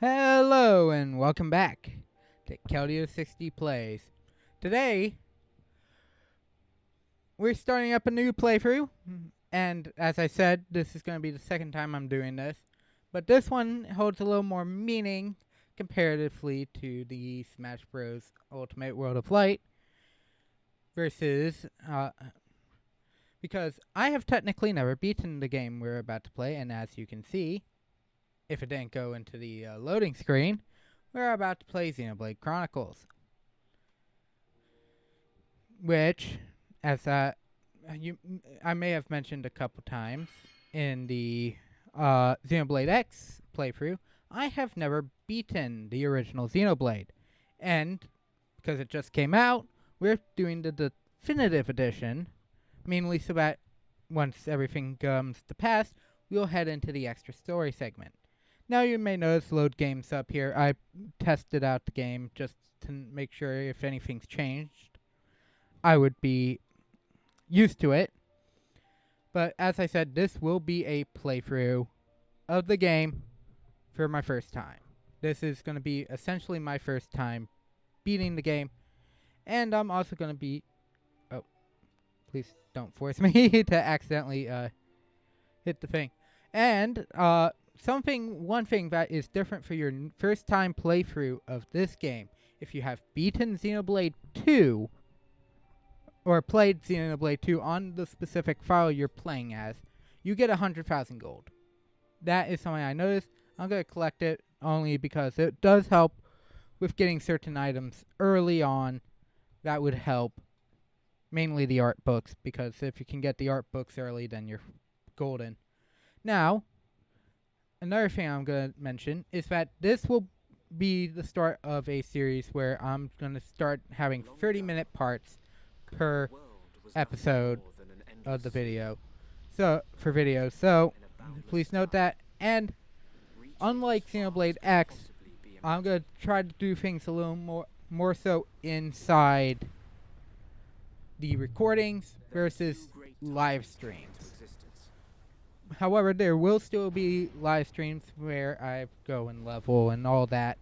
Hello and welcome back to Keldio 60 Plays. Today, we're starting up a new playthrough, and as I said, this is going to be the second time I'm doing this, but this one holds a little more meaning comparatively to the Smash Bros. Ultimate World of Light versus, because I have technically never beaten the game we're about to play, and as you can see, if it didn't go into the loading screen, we're about to play Xenoblade Chronicles, which, as I may have mentioned a couple times in the Xenoblade X playthrough, I have never beaten the original Xenoblade, and because it just came out, we're doing the Definitive Edition, mainly so that once everything comes to pass, we'll head into the extra story segment. Now you may notice load games up here. I tested out the game just to make sure if anything's changed, I would be used to it. But as I said, this will be a playthrough of the game for my first time. This is going to be essentially my first time beating the game. And I'm also going to be... Oh, please don't force me to accidentally hit the thing. And one thing that is different for your first time playthrough of this game, if you have beaten Xenoblade 2 or played Xenoblade 2 on the specific file you're playing as, you get 100,000 gold. That is something I noticed. I'm going to collect it only because it does help with getting certain items early on. That would help mainly the art books, because if you can get the art books early, then you're golden. Now, another thing I'm going to mention is that this will be the start of a series where I'm going to start having 30-minute parts per episode of the video. So, please note that. And unlike Xenoblade X, I'm going to try to do things a little more so inside the recordings versus live streams. However, there will still be live streams where I go and level and all that.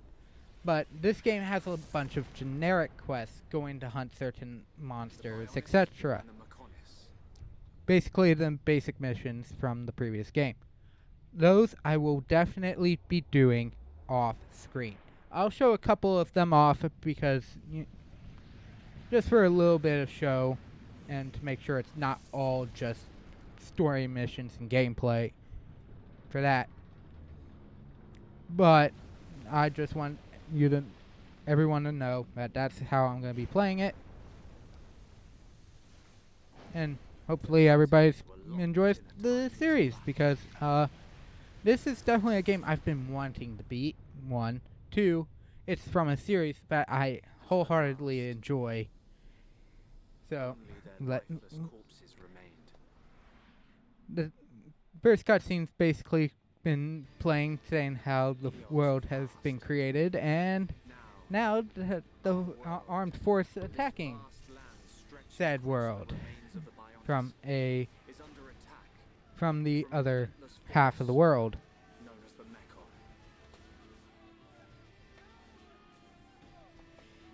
But this game has a bunch of generic quests going to hunt certain monsters, etc. Basically the basic missions from the previous game. Those I will definitely be doing off screen. I'll show a couple of them off because just for a little bit of show and to make sure it's not all just story missions and gameplay for that. But I just want everyone to know that that's how I'm going to be playing it. And hopefully everybody enjoys the series, because this is definitely a game I've been wanting to beat. 1, 2, it's from a series that I wholeheartedly enjoy. So, the first cutscene's basically been playing, saying how the world has been created, and now the armed force attacking said world from the other half of the world.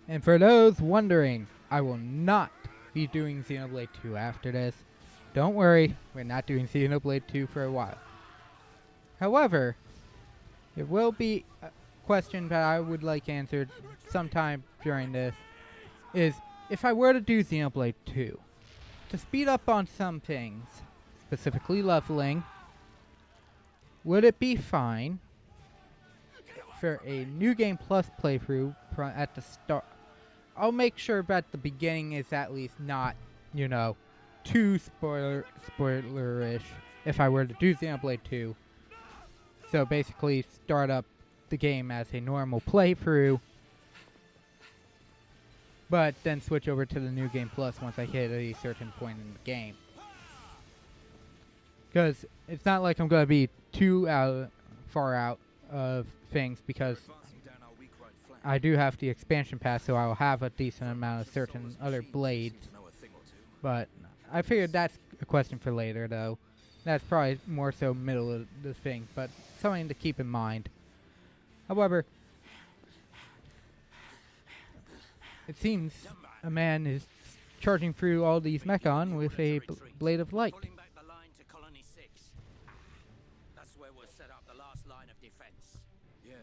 And for those wondering, I will not be doing Xenoblade 2 after this. Don't worry, we're not doing Xenoblade 2 for a while. However, there will be a question that I would like answered sometime during this, is if I were to do Xenoblade 2, to speed up on some things, specifically leveling, would it be fine for a New Game Plus playthrough at the start? I'll make sure that the beginning is at least not, too spoilerish if I were to do Xenoblade 2. So basically start up the game as a normal playthrough, but then switch over to the New Game Plus once I hit a certain point in the game. Because it's not like I'm going to be too far out of things, because I do have the expansion pass, so I'll have a decent amount of certain other blades. But I figured that's a question for later, though. That's probably more so middle of the thing, but something to keep in mind. However, it seems a man is charging through all these Mechon with a blade of light. Pulling back the line to Colony 6. That's where we'll set up the last line of defense. Yeah,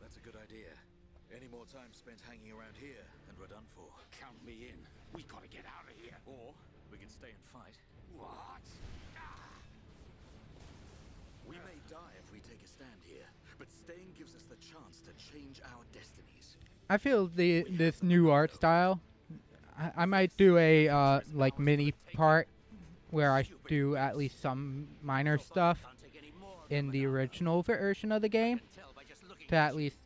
that's a good idea. Any more time spent hanging around here, and we're done for. Count me in. We gotta get out of here. Or we can stay and fight. What? We may die if we take a stand here, but staying gives us the chance to change our destinies. I feel this new art style. I might do a like mini part where I do at least some minor stuff in the original version of the game to at least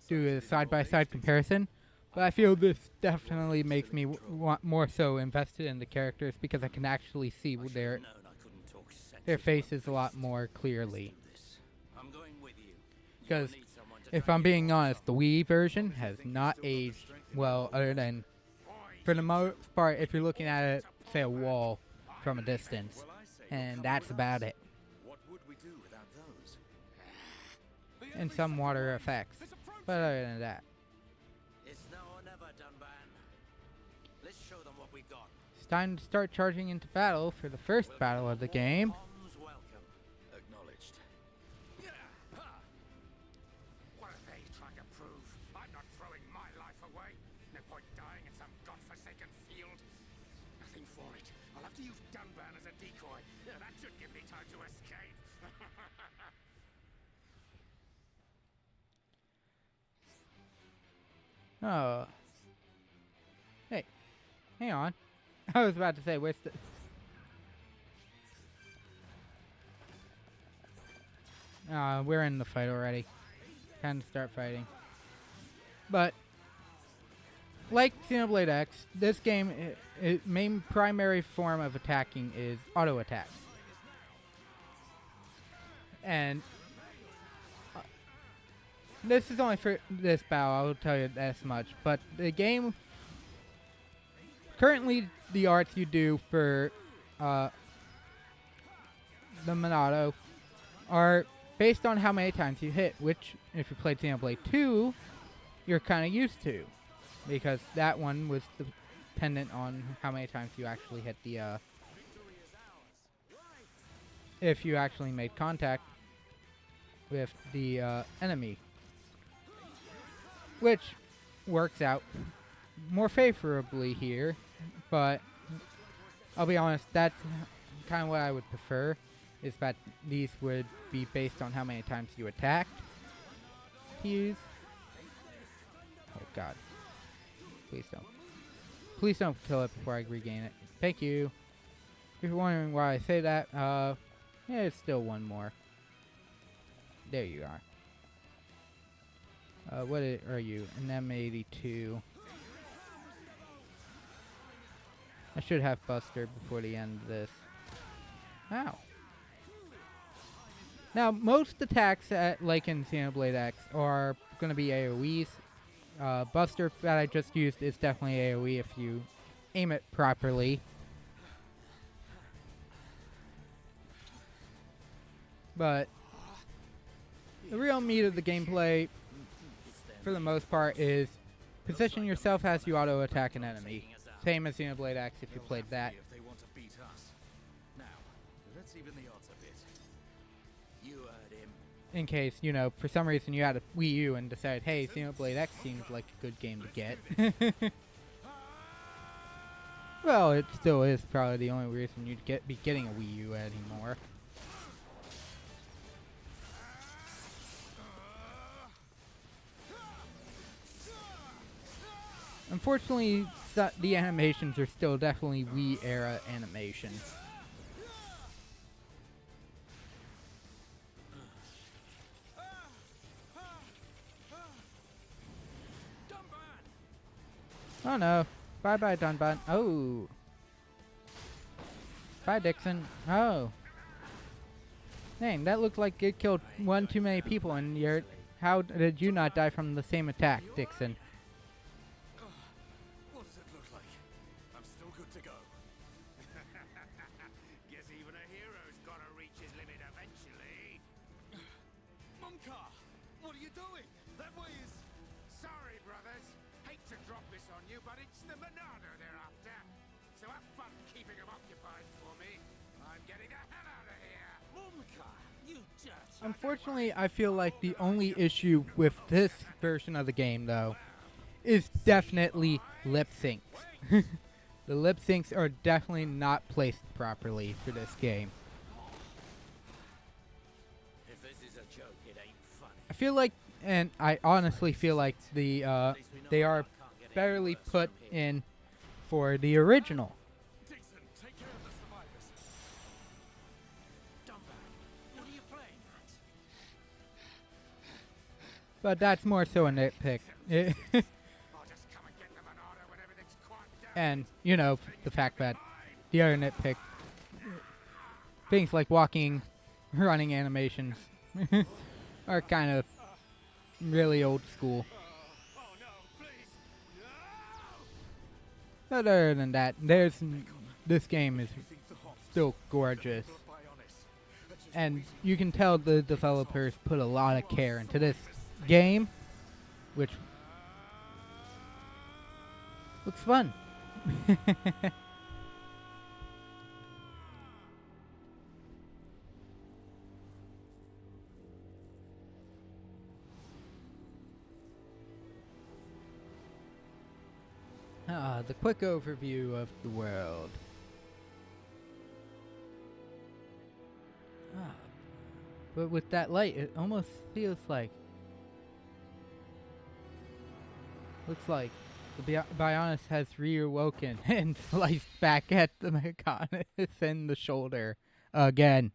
do a side-by-side comparison. But I feel this definitely makes me want more so invested in the characters because I can actually see their faces a lot more clearly. Because if I'm being honest, the Wii version has not aged well, other than for the most part if you're looking at it, say a wall from a distance, and that's about it. What would we do without those? And some water effects, but other than that, It's now or never, Dunban. Let's show them what we got. it's time to start charging into battle for the first battle of the game. Bombs welcome. Acknowledged. What are they trying to prove? I'm not throwing my life away. No point dying in some godforsaken field. Nothing for it. I'll have to use Dunban as a decoy. That should give me time to escape. Oh. Hey. Hang on. I was about to say, where's the... we're in the fight already. Time to start fighting. But, like Xenoblade X, this game, its main primary form of attacking is auto attacks. And this is only for this battle, I will tell you as much. But the game, currently the arts you do for the Monado are based on how many times you hit, which if you played Xenoblade 2, you're kind of used to. Because that one was dependent on how many times you actually hit the, if you actually made contact with the enemy. Which works out more favorably here, but I'll be honest, that's kind of what I would prefer, is that these would be based on how many times you attacked to use. Oh god. Please don't. Please don't kill it before I regain it. Thank you. If you're wondering why I say that, yeah, it's still one more. There you are. What are you? An M82. I should have Buster before the end of this. Ow. Now, most attacks, like in Xenoblade X, are going to be AoEs. Buster that I just used is definitely AoE if you aim it properly. But the real meat of the gameplay, for the most part, is position yourself as you auto-attack an enemy. Same as Xenoblade X if you played that. If they want to beat us. Now, let's even the odds a bit. You heard him. In case, you know, for some reason you had a Wii U and decided, hey, Xenoblade X seems like a good game to get. Well, it still is probably the only reason you'd be getting a Wii U anymore. Unfortunately, the animations are still definitely Wii-era animations. Oh no. Bye-bye, Dunban. Oh. Bye, Dixon. Oh. Dang, that looked like it killed one too many people, and how did you not die from the same attack, Dixon? What does it look like? I'm still good to go. Guess even a hero's gotta reach his limit eventually. Mumka, what are are you doing? That way is... Sorry, brothers. Hate to drop this on you, but it's the Monado they're after. So have fun keeping them occupied for me. I'm getting the hell out of here. Mumka, you just... Unfortunately, I feel like the only issue with this version of the game, though, is definitely lip syncs. The lip syncs are definitely not placed properly for this game. If this is a joke, it ain't funny. I feel like, and I honestly feel like they are barely put in for the original. Dixon, take care of the survivors. Dumbbell, what are you playing at? But that's more so a nitpick. I'll just come and get the Monado when everything's quiet down. And, you know, the fact that the other nitpick, things like walking, running animations, are kind of really old school. Oh no, please. No! But other than that, this game is still gorgeous. And you can tell the developers put a lot of care into this game, which looks fun. The quick overview of the world. But with that light, it almost feels like... Looks like the Bionis has reawoken and sliced back at the Mechonis in the shoulder again.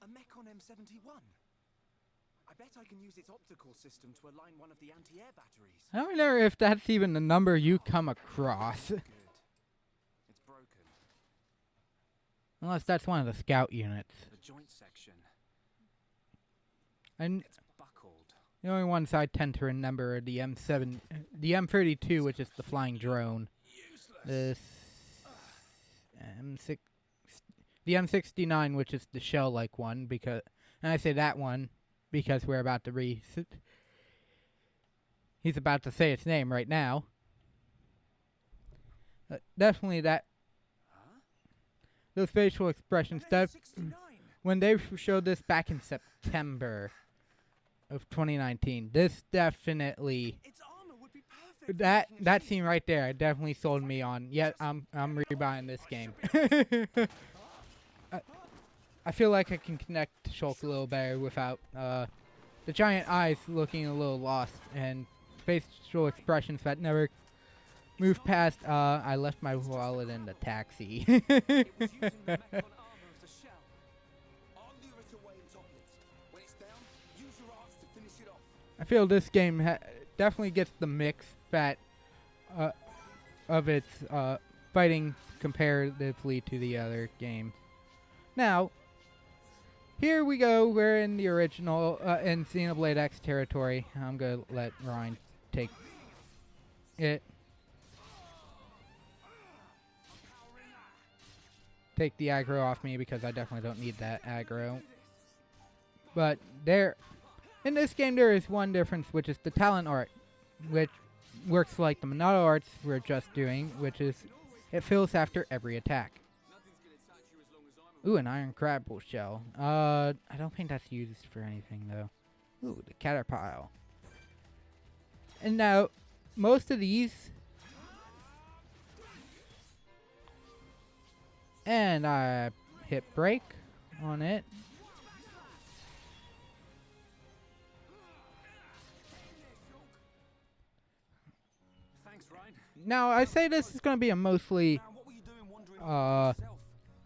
A Mechon M71. I bet I can use its optical system to align one of the anti-air batteries. I wonder if that's even the number you come across. Good. It's broken. Unless that's one of the scout units. The joint section. And It's buckled. the only ones I tend to remember are the the M32, which is the flying drone. This M6, the M69, which is the shell-like one, because, and I say that one because we're about to he's about to say its name right now. Definitely that. Huh? Those facial expressions. An M69. When they showed this back in September of 2019, this definitely Its armor would be perfect. for that Shulk. scene right there definitely sold me on. Yeah, I'm rebuying this game. I feel like I can connect to Shulk a little better without the giant eyes looking a little lost and facial expressions that never move past. I left my wallet in the taxi. It was using the Mechon armor as a shell. I'll lure it away and topple it. When it's down, use your arts to finish it off. I feel this game definitely gets the mix that of its fighting comparatively to the other games. Now, here we go. We're in the original in Xenoblade X territory. I'm gonna let Ryan take it. Take the aggro off me because I definitely don't need that aggro. But in this game there is one difference, which is the talent art, which works like the Monado arts we're just doing, which is it fills after every attack. Ooh, an iron crab shell. I don't think that's used for anything though. Ooh, the caterpillar. And now, most of these, and I hit break on it. Thanks, Ryan. Now, I say this is going to be a mostly Now, what were you doing wandering around yourself?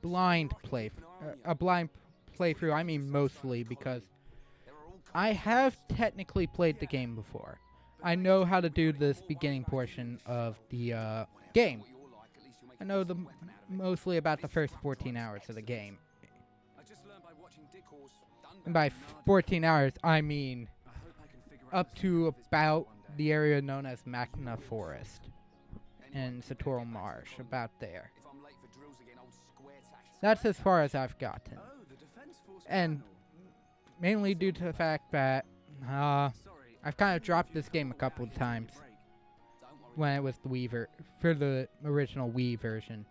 blind playthrough. I mean mostly because I have technically played the game before. I know how to do this beginning portion of the game. I know mostly about the first 14 hours of the game. I just learned by watching Dick Horse. And by 14 hours, I mean I hope up to about the area known as Machina Forest and Satoral Marsh, about there. If I'm late for drills again, old square tax. That's as far as I've gotten. Oh, the Defense Force And Colonel. mainly due to the fact that I've kind of dropped this game a couple of times when it was the Wii for the original Wii version.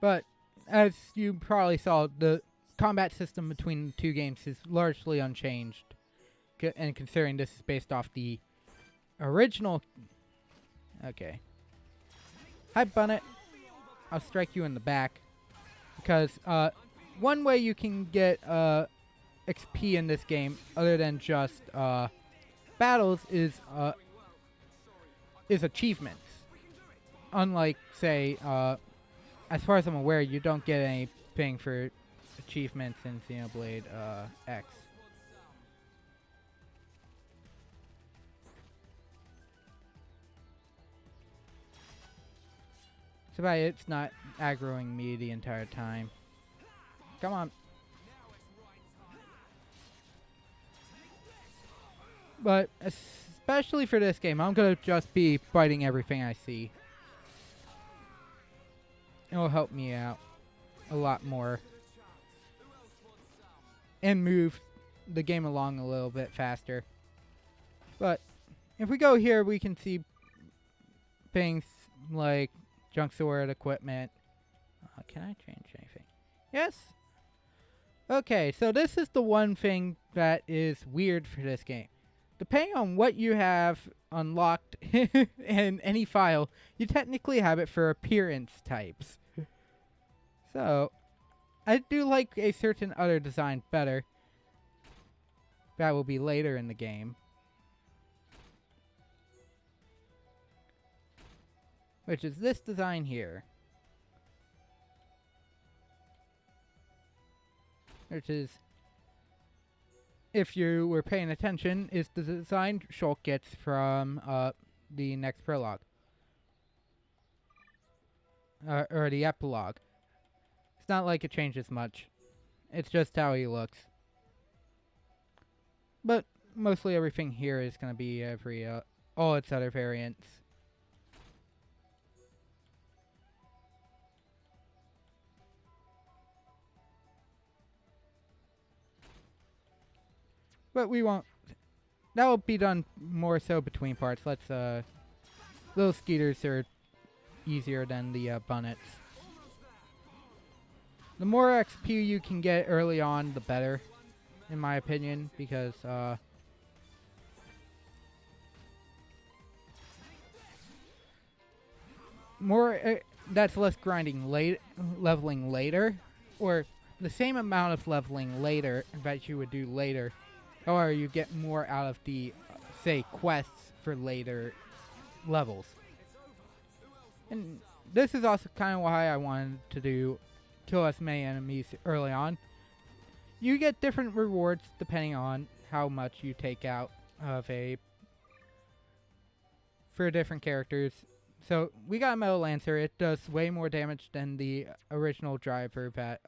But as you probably saw, the combat system between the two games is largely unchanged. And considering this is based off the original... Okay. Hi, Bunnet. I'll strike you in the back. Because one way you can get XP in this game, other than just battles, is achievements. Unlike, say, as far as I'm aware, you don't get anything for achievements in Xenoblade X. So bad it's not aggroing me the entire time. Come on. But especially for this game, I'm going to just be fighting everything I see. It'll help me out a lot more. And move the game along a little bit faster. But if we go here, we can see things like junk sword equipment. Can I change anything? Yes. Okay, so this is the one thing that is weird for this game. Depending on what you have unlocked in any file, you technically have it for appearance types. So, I do like a certain other design better. That will be later in the game. Which is this design here. Which is, if you were paying attention, is the design Shulk gets from the next prologue. Or the epilogue. It's not like it changes much. It's just how he looks. But mostly everything here is going to be all its other variants. But we won't. That will be done more so between parts. Little skeeters are easier than the bunnets. The more XP you can get early on, the better, in my opinion, because that's less grinding leveling later, or the same amount of leveling later that you would do later. Or you get more out of the, say, quests for later levels. And this is also kind of why I wanted to kill as many enemies early on. You get different rewards depending on how much you take out of for different characters. So we got a Metal Lancer. It does way more damage than the original driver that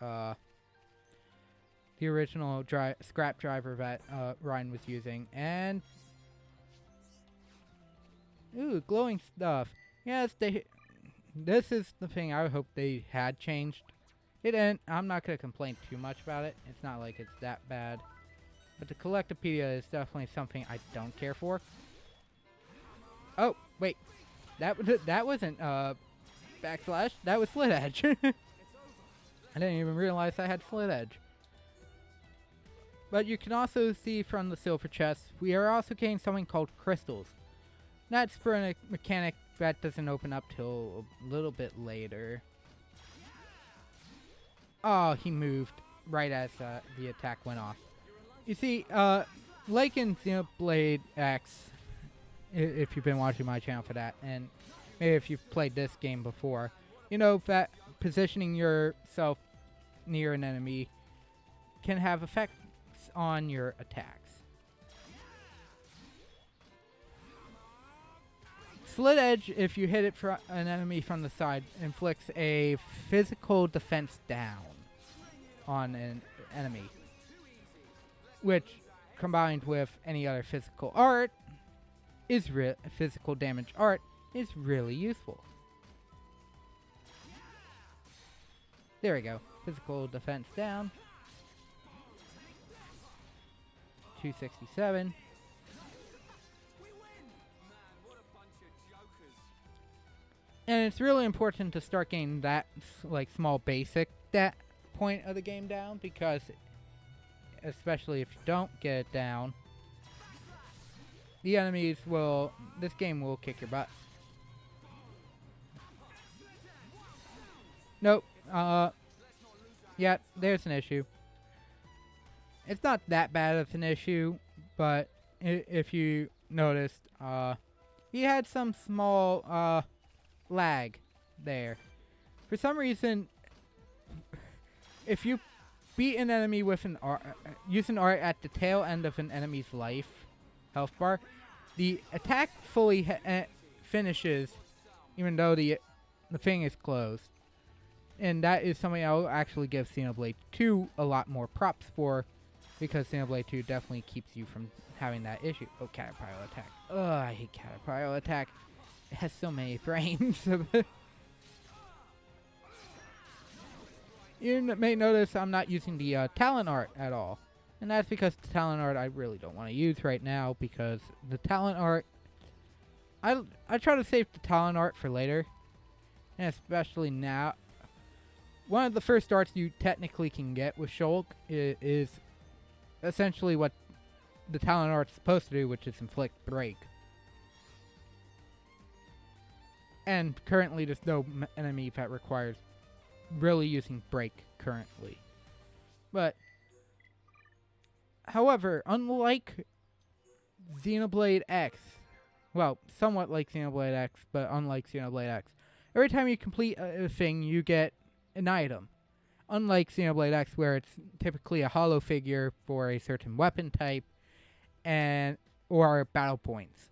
scrap driver that Ryan was using. And ooh, glowing stuff. Yes, this is the thing I hope they had changed. It didn't. I'm not gonna complain too much about it. It's not like it's that bad. But the Collectopedia is definitely something I don't care for. Oh, wait. That wasn't backslash. That was Slit Edge. I didn't even realize I had Slit Edge. But you can also see from the silver chest, we are also getting something called crystals. That's for a mechanic that doesn't open up till a little bit later. Oh, he moved right as the attack went off. You see, like in Xenoblade X, if you've been watching my channel for that, and maybe if you've played this game before, you know that positioning yourself near an enemy can have effects on your attacks. Slit Edge, if you hit it for an enemy from the side, inflicts a physical defense down on enemy, which combined with any other physical art is physical damage art is really useful. There we go. Physical defense down. 267. And it's really important to start getting that like small basic that point of the game down, because especially if you don't get it down, the enemies will, this game will kick your butt. Nope. Yeah, there's an issue. It's not that bad of an issue, but if you noticed, he had some small, lag there. For some reason, if you beat an enemy with an use an art at the tail end of an enemy's health bar, the attack fully finishes, even though the thing is closed. And that is something I'll actually give Xenoblade 2 a lot more props for, because Xenoblade 2 definitely keeps you from having that issue. Oh, Caterpillar attack. Ugh, I hate Caterpillar attack. It has so many frames. You may notice I'm not using the talent art at all. And that's because the talent art I really don't want to use right now, because the talent art, I try to save the talent art for later. And especially now. One of the first arts you technically can get with Shulk is essentially what the talent art's supposed to do, which is inflict break. And currently there's no enemy that requires really using break currently. But, however, unlike Xenoblade X, well, somewhat like Xenoblade X, but unlike Xenoblade X, every time you complete a thing, you get an item. Unlike Xenoblade X, where it's typically a hollow figure for a certain weapon type, or battle points.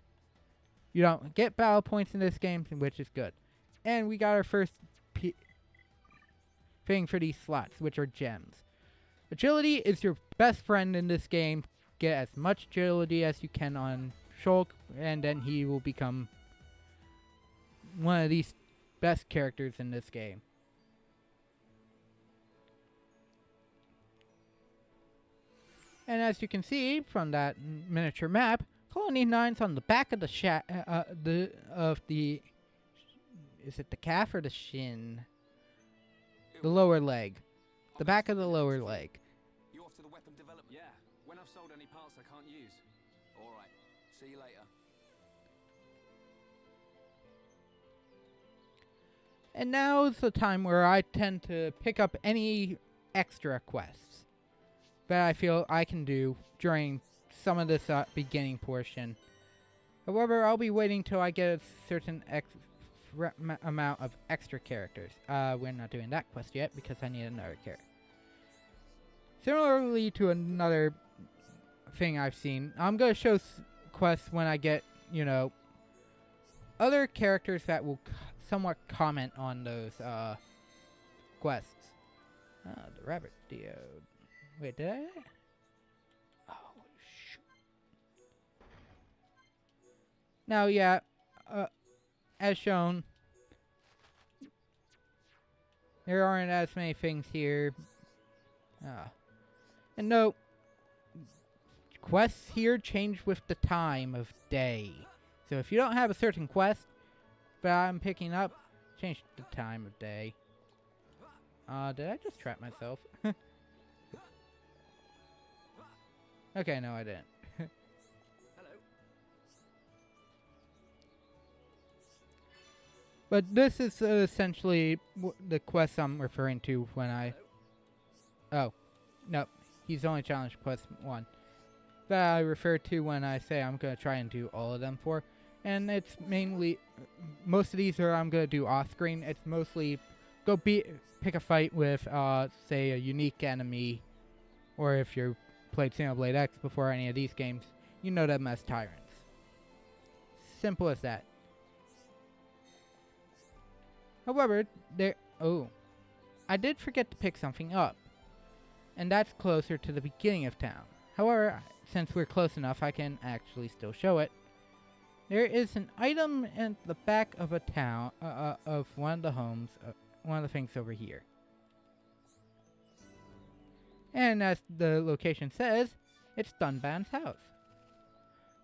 You don't get battle points in this game, which is good. And we got our first thing for these slots, which are gems. Agility is your best friend in this game. Get as much agility as you can on Shulk, and then he will become one of these best characters in this game. And as you can see from that miniature map, Colony 9's on the back of the is it the calf or the shin? The lower leg. The back of the lower leg. You off to the weapon development? Yeah, when I've sold any parts I can't use. Alright, see you later. And now is the time where I tend to pick up any extra quests that I feel I can do during some of this beginning portion. However, I'll be waiting till I get a certain amount of extra characters. We're not doing that quest yet because I need another character. Similarly to another thing I've seen, I'm going to show quests when I get, other characters that will somewhat comment on those quests. The rabbit diode. Wait, did I? Oh, shoot. Now, yeah, as shown, there aren't as many things here. And note, quests here change with the time of day. So if you don't have a certain quest that I'm picking up, change the time of day. Did I just trap myself? Okay, no, I didn't. Hello. But this is essentially the quest I'm referring to when I... Oh, no, he's only challenged quest 1. That I refer to when I say I'm going to try and do all of them for. And it's mainly... Most of these are I'm going to do off-screen. It's mostly go pick a fight with, say, a unique enemy. Or if you're played Xenoblade X before any of these games, you know them as tyrants. Simple as that. However, I did forget to pick something up. and that's closer to the beginning of town. However, since we're close enough, I can actually still show it. There is an item in the back of a town, of one of the homes, one of the things over here. And as the location says, it's Dunban's house.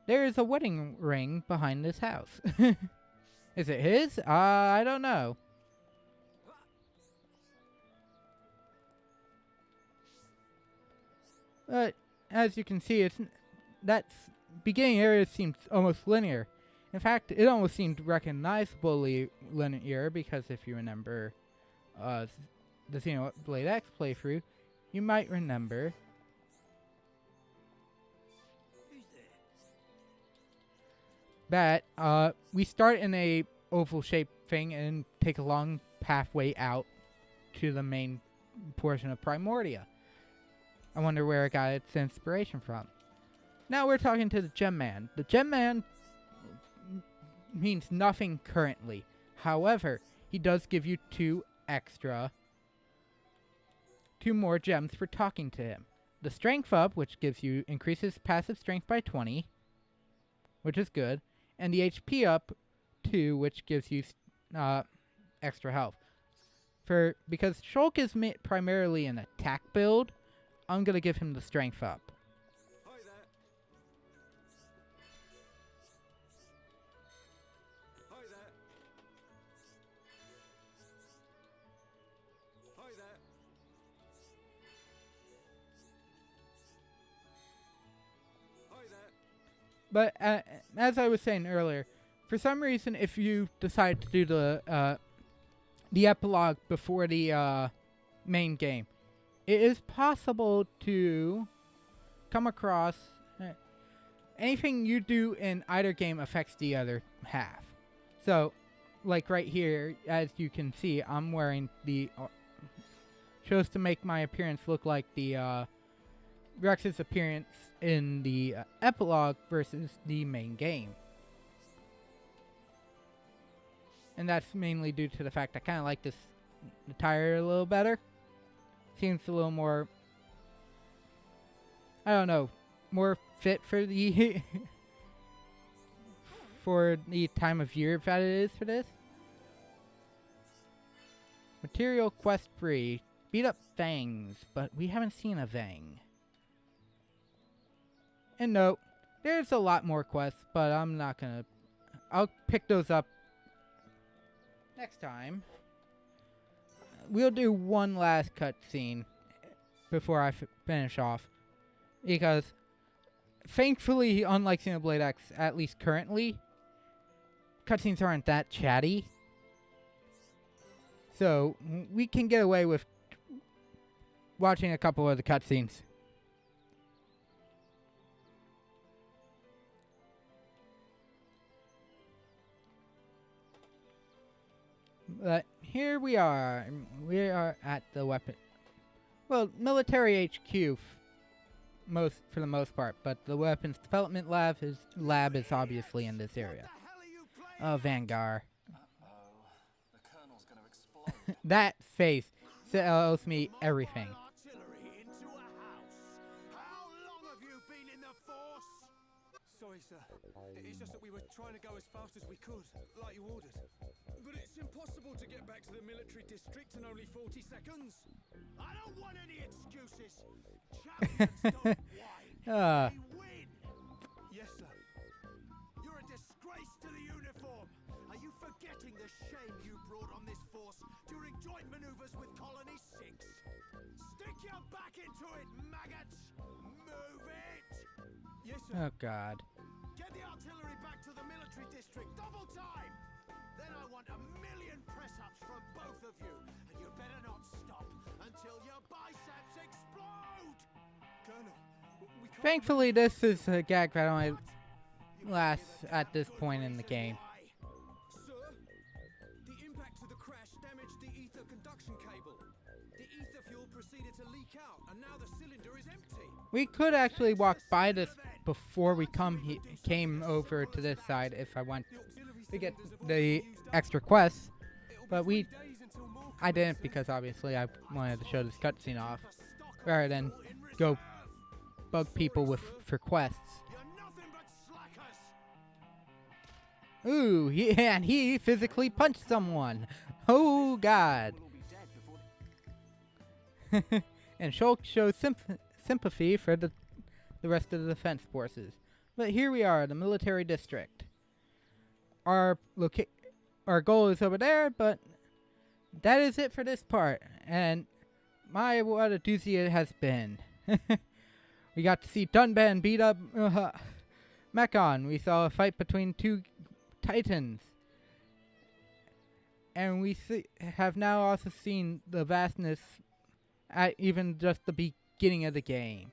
There is a wedding ring behind this house. Is it his? I don't know. But as you can see, that beginning area seems almost linear. In fact, it almost seemed recognizably linear because if you remember the Xenoblade X playthrough, you might remember that we start in a oval-shaped thing and take a long pathway out to the main portion of Primordia. I wonder where it got its inspiration from. Now we're talking to the Gem Man. The Gem Man means nothing currently. However, he does give you two more gems for talking to him. The Strength Up, which gives you increases passive strength by 20, which is good, and the HP Up 2, which gives you extra health. Because Shulk is primarily an attack build, I'm gonna give him the Strength Up. Hi there. Hi there. Hi there. Hi there. But as I was saying earlier, for some reason, if you decide to do the epilogue before the main game, it is possible to come across anything you do in either game affects the other half. So, like right here, as you can see, I'm wearing the chose to make my appearance look like the Rex's appearance in the epilogue versus the main game. And that's mainly due to the fact I kind of like this attire a little better. Seems a little more, I don't know, more fit for the for the time of year that it is for this. Material quest free. Beat up Fangs, but we haven't seen a Fang. And no, there's a lot more quests, but I'm not gonna. I'll pick those up next time. We'll do one last cutscene before I finish off. Because, thankfully, unlike Xenoblade X, at least currently, cutscenes aren't that chatty. So, we can get away with watching a couple of the cutscenes. But here we are. We are at the weapon. Well, military HQ, for the most part, but the weapons development lab is obviously in this area. Oh, Vanguard. The Colonel's gonna explode. That face tells me everything. Artillery into a house. How long have you been in the force? Sorry, sir. It's just that we were trying to go as fast as we could, like you ordered. But it's impossible to get back to the military district in only 40 seconds. I don't want any excuses. Champions don't whine. They win. Yes, sir. You're a disgrace to the uniform. Are you forgetting the shame you brought on this force during joint maneuvers with Colony 6? Stick your back into it, maggots! Move it! Yes, sir. Oh, God. Get the artillery back to the military district, double time! Then I want 1,000,000 press-ups from both of you, and you better not stop until your biceps explode! Colonel, we can't... Thankfully, this is a gag that only lasts at this point in the game. Sir, the impact to the crash damaged the ether conduction cable. The ether fuel proceeded to leak out, and now the cylinder is empty. We could actually walk by this before we came over to this side if I want to get the extra quests, but I didn't because obviously I wanted to show this cutscene off. rather than go bug people for quests. You're nothing but slackers. Ooh, and he physically punched someone. Oh God! And Shulk shows sympathy for the rest of the defense forces. But here we are, the military district. Our goal is over there, but that is it for this part. And what a doozy it has been. We got to see Dunban beat up Mechon. We saw a fight between two titans. And we have now also seen the vastness at even just the beginning of the game.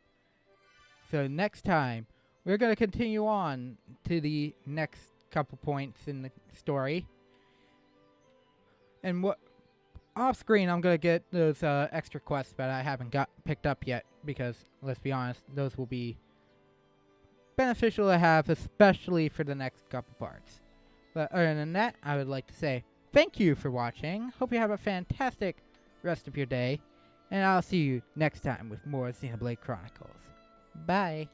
So next time, we're going to continue on to the next couple points in the story. And off screen, I'm going to get those extra quests that I haven't picked up yet, because let's be honest, those will be beneficial to have, especially for the next couple parts. But other than that, I would like to say thank you for watching. Hope you have a fantastic rest of your day, and I'll see you next time with more Xenoblade Chronicles. Bye.